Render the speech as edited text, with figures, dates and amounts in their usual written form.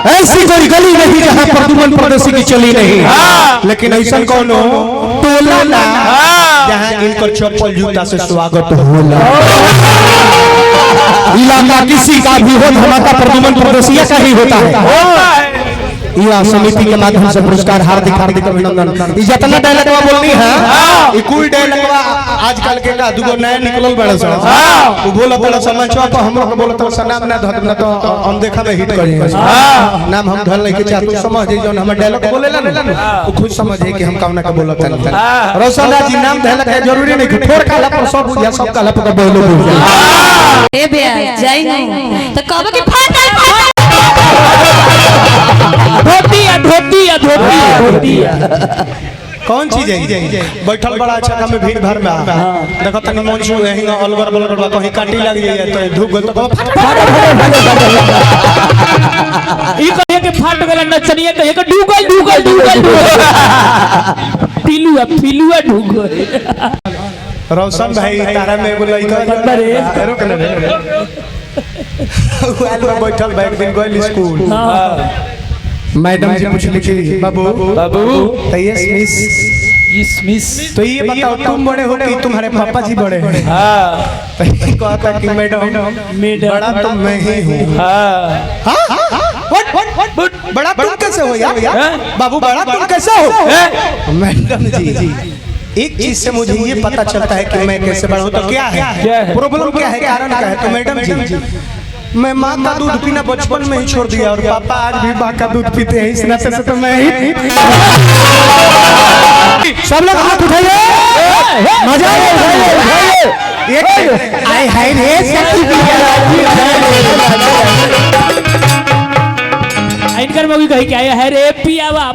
ऐसी कोई गली नहीं जहाँ प्रदुमन परदेसी की चली नहीं। लेकिन ऐसा कौन हो टोला ना जहाँ इनका चप्पल जूता से स्वागत होला। इलाका किसी का भी हो धमाका प्रदुमन परदेसिया का ही होता है। युवा समिति के माध्यम से पुरस्कार हार्दिक हार्दिक अभिनंदन। जितना डायलॉग बोलनी है ये कोई डायलॉग आजकल के का दुगो नया निकलल बड़ा सा वो बोला बड़ा समाचार पर हम लोग बोलत तो नाम ना धर ना तो हम देखा में हिट करी नाम हम धर नहीं के चाह तू समझ जे जोन हम डायलॉग बोलेला ना वो खुद समझ है कि हम कौन का बोलत है। रोशन जी नाम धैला के जरूरी नहीं कि ठोर काला पर सब बुझा सब काला पर बोलो ए बे जाई नहीं तो कहबो कि फाटा धोतिया कौन चीज है बैठल बड़ा अच्छा काम में भीड़ भाड़ में देखो तनी मंच यही अलवर बलगर कहीं काटी लग जाए तो धूप गल तो ई कहे के फाट गला नचनिया कहे के डूगल पिलुआ डूगल। रोशन भाई तारा में एगो लइका रे रुक ना वो बैठल बैठ दिन गइल स्कूल मैडम जी पूछली कि बाबू तो यस मिस तो ये बताओ तुम बड़े हो कि तुम्हारे पापा जी बड़े हैं। कहता कि मैडम बड़ा तो मैं ही हूँ। बड़ा तुम कैसे हो यार बाबू बड़ा तुम कैसे हो। मैडम जी एक चीज से मुझे ये पता चलता है कि मैं कैसे बड़ा हूँ तो क्या है प्रॉब्लम क्या है कारण क्या है। तो मैडम जी मैं माँ का दूध पीना बचपन में ही छोड़ दिया और पापा आज भी माँ का दूध पीते हैं इस नाते से तो मैं ही सब लोग हाथ उठाइए मजा आए हाय रे इनकर मौगी कही के आया है रे पियावा